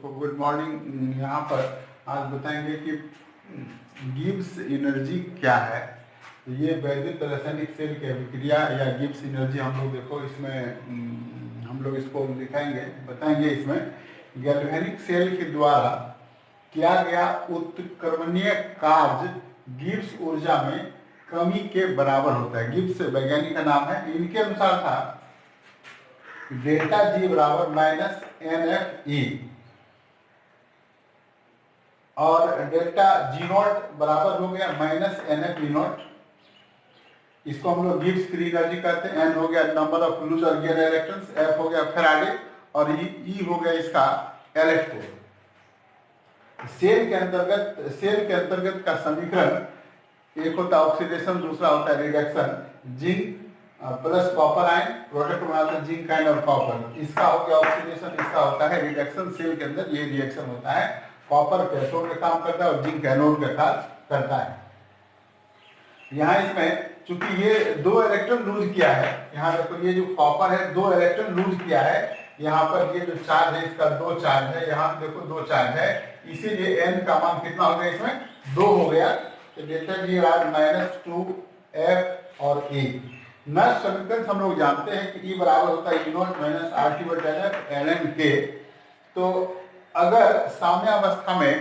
सबको good morning. यहाँ पर आज बताएंगे कि गिब्स एनर्जी क्या है। ये वैद्युत रासायनिक सेल की अभिक्रिया या गिब्स एनर्जी हम लोग देखो इसमें हम लोग इसको दिखाएंगे, बताएंगे। इसमें गैल्वेनिक सेल के द्वारा किया गया उत्क्रमणीय कार्य गिब्स ऊर्जा में कमी के बराबर होता है। गिब्स वैज्ञानिक का नाम है। इनके अनुसार था डेल्टा जी बराबर माइनस एन एफ ई और डेल्टा जी नॉट बराबर हो गया minus N F E not. इसको हम लोग गिब्स फ्री एनर्जी कहते हैं। एन हो गया नंबर ऑफ लूज और गेन इलेक्ट्रॉन्स, एफ हो गया फैराडे और ई हो गया इसका इलेक्ट्रॉन। सेल के अंतर्गत का समीकरण एक होता है ऑक्सीडेशन, दूसरा होता है reduction. Zinc plus copper ion product बनाता है जिंक आयन और कॉपर। इसका हो गया ऑक्सीडेशन, इसका होता है रिडक्शन। सेल के अंदर ये रिएक्शन होता है। कॉपर कैथोड का काम करता है और जिंक एनोड का काम करता है। यहाँ इसमें चूंकि ये 2 इलेक्ट्रॉन लूज किया है, यहाँ देखो ये जो कॉपर है 2 इलेक्ट्रॉन लूज किया है। यहाँ पर ये जो चार्ज है इसका 2 चार्ज है, यहाँ देखो 2 चार्ज है, इसीलिए n का मान कितना हो गया इसमें 2 हो गया। तो डेल्टा जी माइनस 2 एफ और ए। नष्ट समीकरण हम लोग जानते हैं कि E बराबर होता है E0 माइनस RT बटा एफ ln के। तो अगर साम्यावस्था में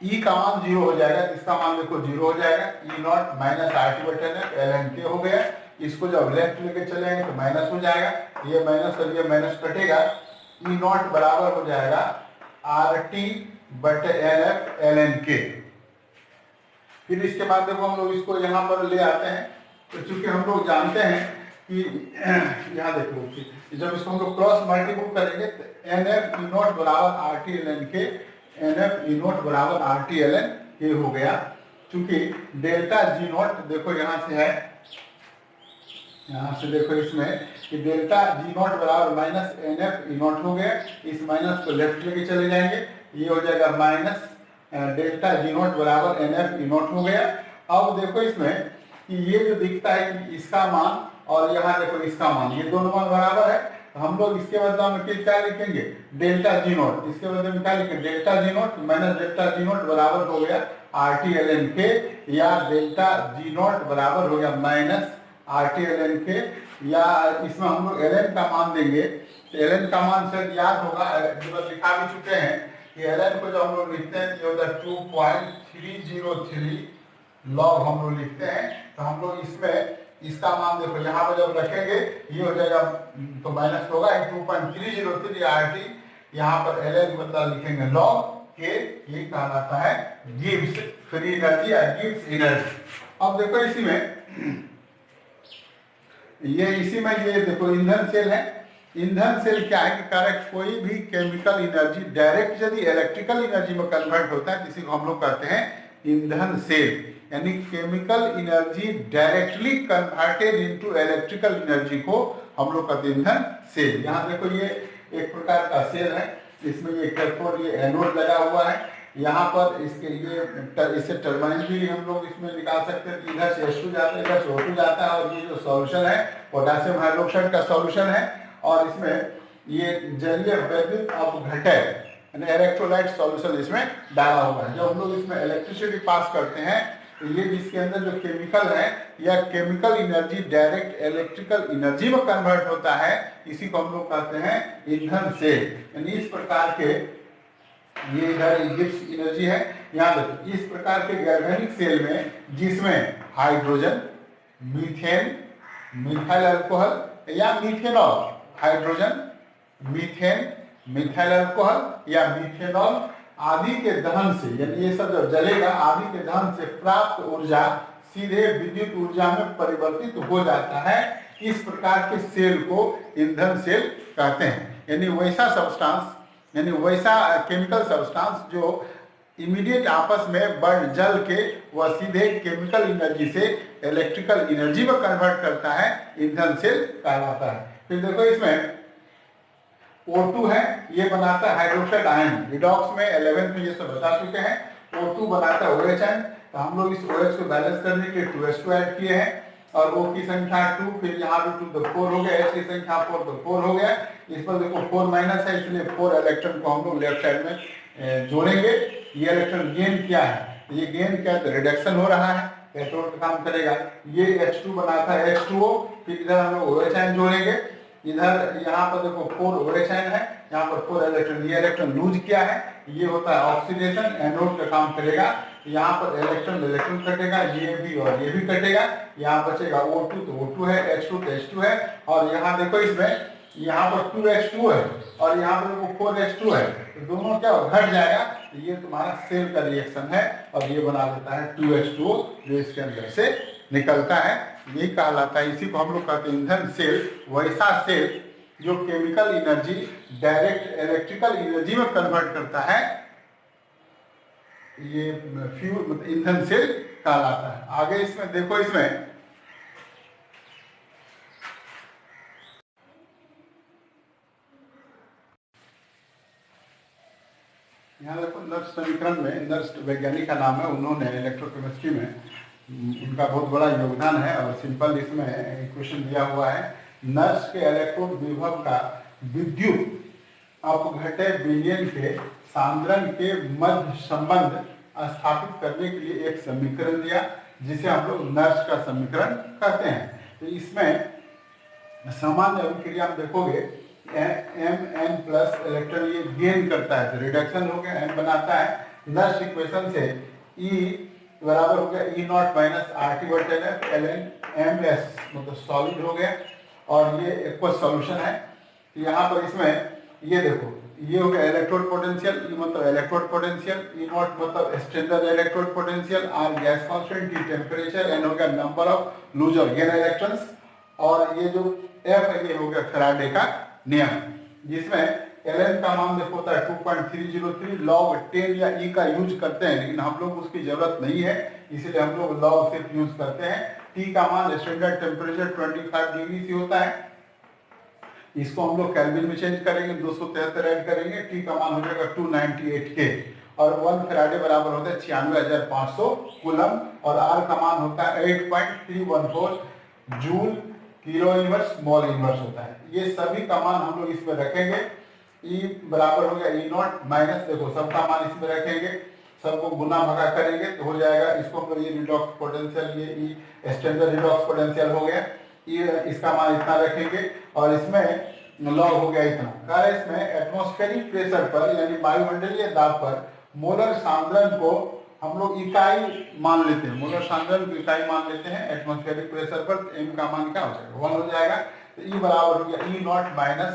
E का मान 0 हो जाएगा तो इसका मान देखो 0 हो जाएगा। E0 माइनस RT बटा एफ ln के हो गया। इसको जब लेफ्ट लेके चलेंगे तो माइनस हो जाएगा, ये माइनस और ये माइनस कटेगा। E0 बराबर हो जाएगा RT बटे एफ ln के। फिर इसके बाद देखो हम लोग इसको यहाँ पर ले आते हैं। तो चूंकि हम लोग जानते हैं कि यहाँ देखो जब इसको हम लोग क्रॉस मल्टीपल करेंगे तो NF E0 बराबर RT ln के, NF E0 बराबर RT ln के हो गया। चूंकि डेल्टा जी नॉट देखो यहाँ से है, यहाँ से देखो इसमें कि डेल्टा जी नॉट बराबर माइनस NF E0 हो गया। इस माइनस को लेफ्ट लेके चले जाएंगे, ये हो जाएगा माइनस डेल्टा जी नॉट बराबर NF E0 हो गया। अब देखो इसमें कि ये जो दिखता है कि इसका मान और यहाँ देखो इसका मान, ये दोनों मान बराबर है। तो हम लोग इसके बदले में क्या लिखेंगे डेल्टा जी नॉट। इसके बदले में क्या लिखेंगे delta G not minus delta G not बराबर हो गया RT ln के, या डेल्टा जी नॉट बराबर हो गया माइनस RT ln के, या इसमें हम लोग ln का मान देंगे। ln का मान शायद याद होगा, लिखा भी चुके हैं कि ln को जब हम लोग लिखते हैं ये होता है 2.303 लॉग हम लोग लिखते हैं। तो हम लोग इसमें इसका मान देखो यहाँ पर जब रखेंगे ये हो जाएगा तो माइनस होगा 2.303 RT। यहाँ पर ln बदला लिखेंगे लॉग के, ये कहलाता है गिब्स फ्री एनर्जी या गिब्स एनर्जी। अब देखो इसी में ये देखो ईंधन सेल है। ईंधन सेल क्या है कि कारक कोई भी केमिकल एनर्जी डायरेक्ट यदि इलेक्ट्रिकल एनर्जी में कन्वर्ट होता है, किसी को हम लोग कहते हैं ईंधन सेल, यानी chemical energy directly converted into electrical energy को हम लोग कहते हैं ईंधन सेल। यहाँ देखो ये एक प्रकार का सेल है, इसमें ये कैथोड ये एनोड लगा हुआ है। यहाँ पर इसके ये इससे टर्बाइन भी हम लोग इसमें निकाल सकते हैं। इधर से H2 जाता है, इधर से O2 जाता है और ये जो सॉल्यूशन है पोटेशियम हाइड्रोक्साइड का सॉल्यूशन है। और इसमें ये जलीय वैद्युत अपघटक यानी इलेक्ट्रोलाइट सॉल्यूशन इसमें डाला हुआ है। जब हम लोग इसमें इलेक्ट्रिसिटी पास करते हैं तो ये जिसके अंदर जो केमिकल है या chemical energy direct electrical energy में कन्वर्ट होता है, इसी को हम लोग कहते हैं ईंधन सेल। यानी इस प्रकार के ये इधर गिब्स एनर्जी है। यहाँ देखो इस प्रकार के गैल्वेनिक सेल में जिसमें हाइड्रोजन, मीथेन, मिथाइल अल्कोहल या methanol, hydrogen, methane, methyl alcohol या मिथेनॉल आदि के दहन से, यानी ये सब जब जलेगा आदि के दहन से प्राप्त ऊर्जा सीधे विद्युत ऊर्जा में परिवर्तित हो जाता है। इस प्रकार के सेल को ईंधन सेल कहते हैं। यानी वैसा सब्सटेंस, यानी वैसा केमिकल सब्सटेंस जो इमीडिएट आपस में बढ़ जल के वह सीधे केमिकल एनर्जी से इलेक्ट्रिकल एनर्जी में कन्वर्ट करता है, ईंधन सेल कहलाता है। फिर देखो इसमें O2 है, ये बनाता है हाइड्रोक्साइड आयन। रिडॉक्स में 11th में ये सब बता चुके हैं। O2 बनाता है OH आयन। तो हम लोग इस OH को बैलेंस करने के लिए 2H2 ऐड किए हैं। और O की संख्या 2, फिर यहाँ भी 2 तो 4 हो गया, H की संख्या 4 तो 4 हो गया। इस पर देखो 4 माइनस है, इसलिए 4 इलेक्ट्रॉन को हम लोग लेफ्ट साइड में जोड़ेंगे। ये इलेक्ट्रॉन गेन क्या है, ये गेन क्या है, रिडक्शन हो रहा है, इलेक्ट्रॉन का काम करेगा। ये H2 बना था H2O, फिर इधर हम लोग OH आयन जोड़ेंगे। इधर यहाँ पर देखो 4 OH आयन है, यहाँ पर 4 इलेक्ट्रॉन, ये इलेक्ट्रॉन लूज क्या है, ये होता है ऑक्सीडेशन, एनोड का काम करेगा। यहाँ पर इलेक्ट्रॉन इलेक्ट्रॉन कटेगा, ये भी और ये भी कटेगा, यहाँ बचेगा O2 तो O2 है, H2 तो H2 है, और यहाँ देखो इसमें यहाँ पर 2H2 है और यहाँ पर देखो 4H2 है, तो दोनों क्या घट जाएगा, तो ये तुम्हारा सेल का रिएक्शन है और ये बना देता है 2H2O जो इसके अंदर से निकलता है, यही कहलाता है। इसी को हम लोग कहते हैं ईंधन सेल। वैसा सेल जो chemical energy direct electrical energy में कन्वर्ट करता है, ये फ्यूल ईंधन सेल कहलाता है। आगे इसमें देखो, इसमें यहाँ देखो नर्स समीकरण में, नर्स वैज्ञानिक का नाम है, उन्होंने इलेक्ट्रोकेमिस्ट्री में उनका बहुत बड़ा योगदान है। और सिंपल इसमें इक्वेशन दिया हुआ है, नर्स के इलेक्ट्रॉन विभव का विद्युत अपघट्य विलयन के सांद्रण के मध्य संबंध स्थापित करने के लिए एक समीकरण दिया, जिसे हम लोग नर्स का समीकरण कहते हैं। तो इसमें सामान्य अभिक्रिया में देखोगे Mn प्लस इलेक्ट्रॉन ये गेन करता है, तो रिडक्शन हो गया, M बनाता है। नर्स इक्वेशन से E बराबर हो गया E नॉट माइनस RT बटे F ln MS, मतलब सॉलिड हो गया और ये एक्वस सॉल्यूशन है। यहाँ पर इसमें ये देखो, ये हो गया इलेक्ट्रोड पोटेंशियल, E मतलब इलेक्ट्रोड पोटेंशियल, E नॉट मतलब standard electrode potential, R gas constant, T temperature, N हो गया नंबर ऑफ लूज और गेन इलेक्ट्रॉन्स, और ये जो F है ये हो गया फैराडे का नियम, जिसमें ln का मान देखो होता है 2.303, log 10 या E का यूज करते हैं, लेकिन हम लोग उसकी जरूरत नहीं है, इसलिए हम लोग log सिर्फ यूज करते हैं। T का मान स्टैंडर्ड टेम्परेचर 25 डिग्री से होता है, इसको हम लोग केल्विन में चेंज करेंगे, 273 ऐड करेंगे, T का मान हो जाएगा 298 के, और 1 फैराडे बराबर होता है 96,500 कूलम, और R का मान होता है 8.314 joule kilo inverse mole inverse होता है। ये सभी का मान हम लोग इसमें रखेंगे। E बराबर हो गया E नॉट माइनस, देखो सबका मान इसमें रखेंगे, सबको गुना भगा करेंगे तो हो जाएगा, इसको हम लोग ये रिडॉक्स पोटेंशियल, ये E स्टैंडर्ड रिडॉक्स पोटेंशियल हो गया, ये इसका मान इतना रखेंगे, और इसमें लॉग हो गया इतना। कह रहे इसमें एटमॉस्फेरिक प्रेशर पर यानी वायुमंडलीय दाब पर मोलर सांद्रण को हम लोग इकाई मान लेते हैं, मोलर सांद्रण को इकाई मान लेते हैं एटमॉस्फेरिक प्रेशर पर, तो M का मान क्या हो जाएगा 1 हो जाएगा। तो E बराबर हो गया E नॉट माइनस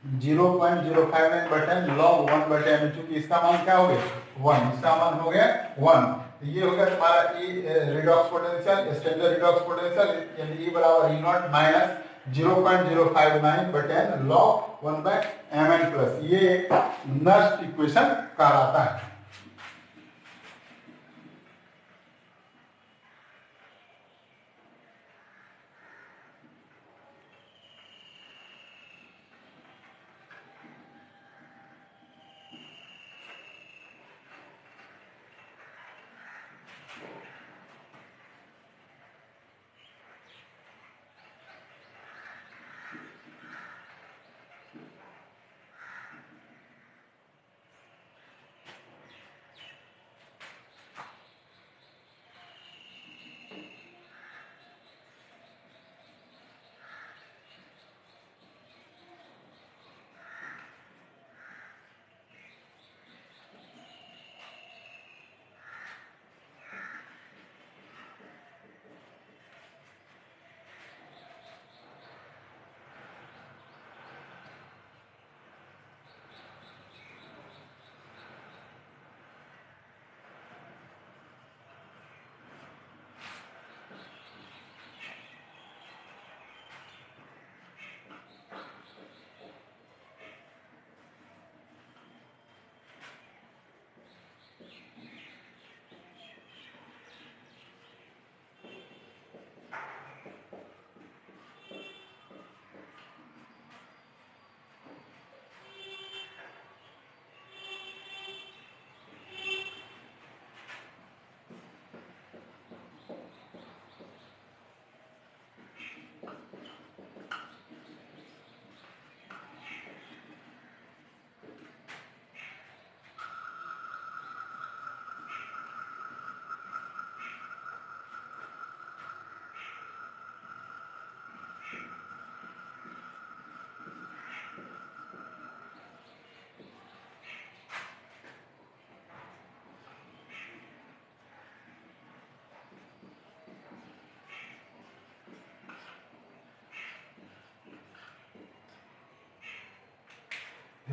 0.059 बटे log 1 बटे m, चूंकि इसका मान क्या हो गया 1, इसका मान हो गया 1। तो ये हो गया तुम्हारा E redox potential, standard redox potential, यानी E बराबर E नॉट माइनस 0.059 बटे log 1 बाय mn प्लस, ये नर्स इक्वेशन कहलाता है।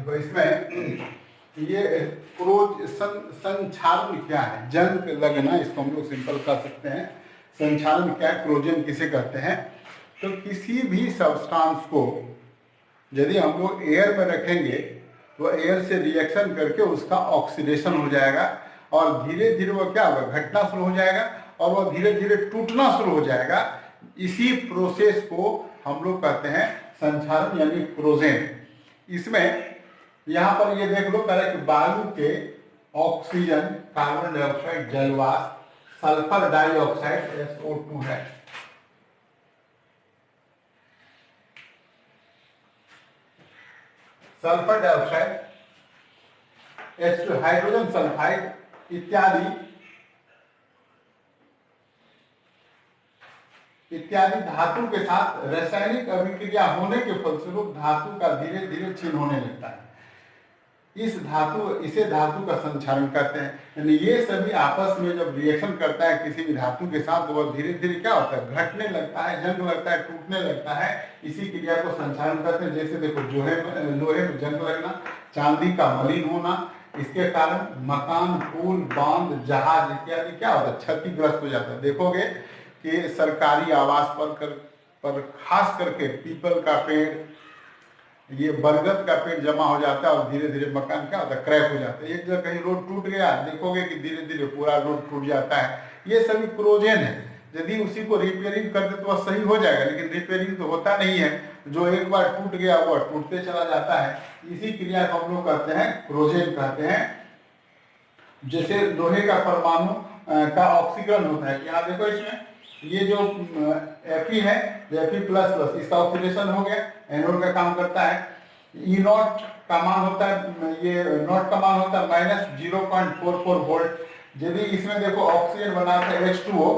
देखो इसमें ये संक्षारण क्या है, जंग लगना, इसको हम लोग सिंपल कर सकते हैं। संक्षारण क्या है, क्रोजन किसे कहते हैं। तो किसी भी सब्सटेंस को यदि हम लोग एयर में रखेंगे तो एयर से रिएक्शन करके उसका ऑक्सीडेशन हो जाएगा और धीरे धीरे वो क्या होगा, घटना शुरू हो जाएगा और वो धीरे धीरे टूटना शुरू हो जाएगा। इसी प्रोसेस को हम लोग कहते हैं संक्षारण यानी क्रोजन। इसमें यहाँ पर ये देख लो पहले कि वायु के ऑक्सीजन, कार्बन डाइऑक्साइड, जलवाष्प, सल्फर डाइऑक्साइड SO2 है। Sulphur dioxide H2, hydrogen sulphide इत्यादि धातु के साथ रासायनिक अभिक्रिया होने के फलस्वरूप धातु का धीरे धीरे क्षीण होने लगता है। इसे धातु का संक्षारण कहते हैं। यानी ये सभी आपस में जब रिएक्शन करता है किसी भी धातु के साथ तो वह धीरे धीरे क्या होता है, घटने लगता है, जंग लगता है, टूटने लगता है। इसी क्रिया को संक्षारण कहते हैं। जैसे देखो लोहे में जंग लगना, चांदी का मलिन होना, इसके कारण मकान, पुल, बांध, जहाज इत्यादि क्या होता है, क्षतिग्रस्त हो जाता है। देखोगे कि सरकारी आवास पर खास करके पीपल का पेड़, ये बरगद का पेड़ जमा हो जाता है और धीरे धीरे मकान क्या होता है, क्रैक हो जाता है। एक जगह कहीं रोड टूट गया, देखोगे कि धीरे धीरे पूरा रोड टूट जाता है। ये सभी क्रोजन है। यदि उसी को रिपेयरिंग कर दे तो वह सही हो जाएगा, लेकिन रिपेयरिंग तो होता नहीं है। जो एक बार टूट गया वह टूटते चला जाता है। इसी क्रिया को हम लोग कहते हैं क्रोजन कहते हैं। जैसे लोहे का परमाणु का ऑक्सीकरण होता है, यहाँ देखो इसमें ये जो Fe है, Fe++, इसका ऑक्सीडेशन हो गया, एनोड का काम करता है। E0 का मान होता है, ये नॉट का मान होता है -0.44 वोल्ट। यदि इसमें देखो ऑक्सीजन बना था H2O,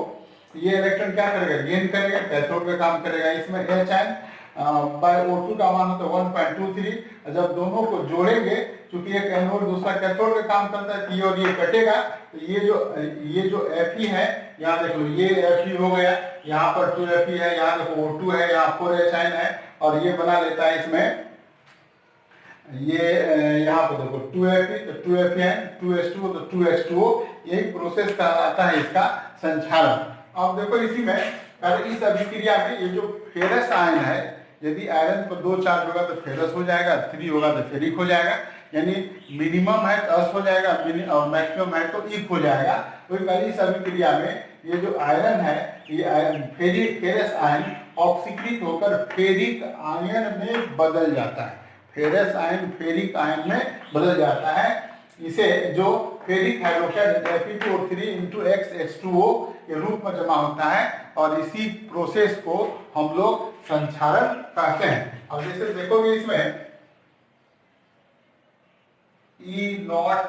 ये इलेक्ट्रॉन क्या करेगा, गेन करेगा, कैथोड का काम करेगा। इसमें HN/O2 का मान होता है 1.23। जब दोनों को जोड़ेंगे, क्योंकि एक एनोड दूसरा कैथोड का काम करता है, और ये कटेगा, तो ये जो Fe है, यहाँ देख लो ये Fe हो गया, यहाँ पर 2Fe है, यहाँ देखो O2 है, यहाँ 4HN है, और ये बना लेता है इसमें ये यहाँ पर देखो 2Fe तो 2FN, 2H2 तो 2H2O। यही प्रोसेस कहलाता है इसका संक्षारण। अब देखो इसी में इस अभिक्रिया में ये जो फेरस आयन है, यदि आयरन पर 2 चार्ज होगा तो फेरस हो जाएगा, 3 होगा तो फेरिक हो जाएगा। यानी मिनिमम है तो अस हो जाएगा और मैक्सिमम है तो इक हो जाएगा। वही पहली इस अभिक्रिया में ये जो आयरन है, ये फेरस आयन ऑक्सीकृत होकर फेरिक आयन में बदल जाता है। फेरस आयन फेरिक आयन में बदल जाता है। इसे जो फेरिक हाइड्रोक्साइड Fe2O3 के रूप में जमा होता है, और इसी प्रोसेस को हम लोग संक्षारण कहते हैं। अब जैसे देखोगे इसमें E0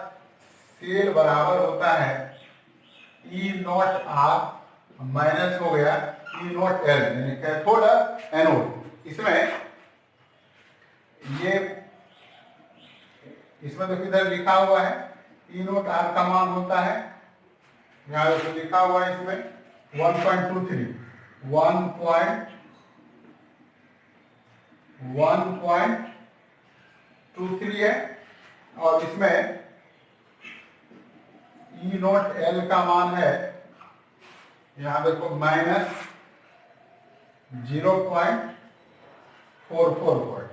सेल बराबर होता है E0R माइनस हो गया E0L, यानी कैथोड एनोड। इसमें तो किधर लिखा हुआ है E0R का मान होता है, यहाँ तो लिखा हुआ है इसमें 1.23 है, और इसमें E0L का मान है, यहाँ देखो -0.44 वोल्ट।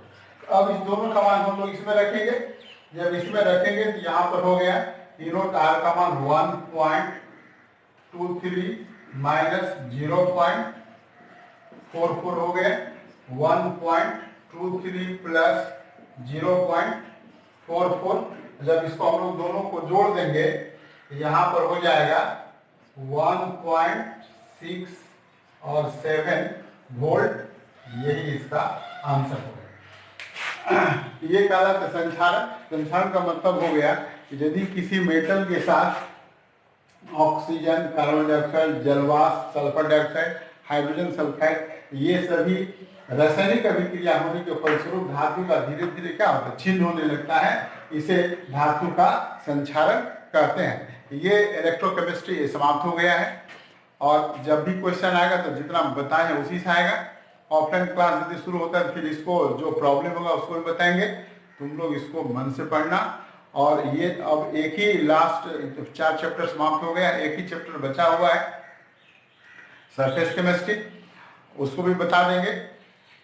अब इस दोनों का मान हम लोग इसमें रखेंगे। जब इसमें रखेंगे तो यहाँ पर हो गया E0R का मान 1.23 -0.44 हो गया, 1.23 प्लस 0.44। जब इसको हम लोग दोनों को जोड़ देंगे तो यहाँ पर हो जाएगा 1.6 और 7 वोल्ट। यही इसका आंसर हो गया। ये कहलाता है संक्षारण। संक्षारण का मतलब हो गया कि यदि किसी मेटल के साथ ऑक्सीजन, कार्बन डाइऑक्साइड, जलवाष्प, सल्फर डाइऑक्साइड, हाइड्रोजन सल्फाइड, ये सभी रासायनिक अभिक्रिया होने के फलस्वरूप धातु का धीरे धीरे क्या होता है, छिन्न होने लगता है। इसे धातु का संक्षारण कहते हैं। ये इलेक्ट्रोकेमिस्ट्री समाप्त हो गया है, और जब भी क्वेश्चन आएगा तो जितना बताए हैं उसी से आएगा। ऑफलाइन क्लास यदि शुरू होता है तो फिर इसको जो प्रॉब्लम होगा उसको भी बताएंगे। तो तुम लोग इसको मन से पढ़ना। और ये अब एक ही लास्ट 4 चैप्टर समाप्त हो गया, एक ही चैप्टर बचा हुआ है सरफेस केमिस्ट्री, उसको भी बता देंगे।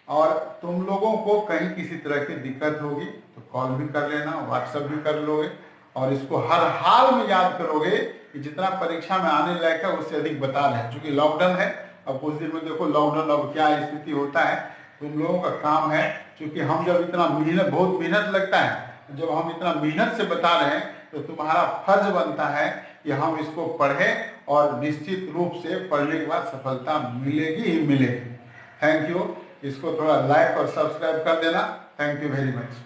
और तुम लोगों को कहीं किसी तरह की दिक्कत होगी तो कॉल भी कर लेना, व्हाट्सएप भी कर लोगे, और इसको हर हाल में याद करोगे कि जितना परीक्षा में आने लायक है उससे अधिक बता रहे हैं। क्योंकि लॉकडाउन है, अब कुछ दिन में देखो लॉकडाउन अब क्या स्थिति होता है। तुम लोगों का काम है, क्योंकि हम जब इतना मेहनत, बहुत मेहनत लगता है, जब हम इतना मेहनत से बता रहे हैं तो तुम्हारा फर्ज बनता है कि हम इसको पढ़ें, और निश्चित रूप से पढ़ने के बाद सफलता मिलेगी ही मिलेगी। Thank you. इसको थोड़ा लाइक और सब्सक्राइब कर देना। Thank you very much.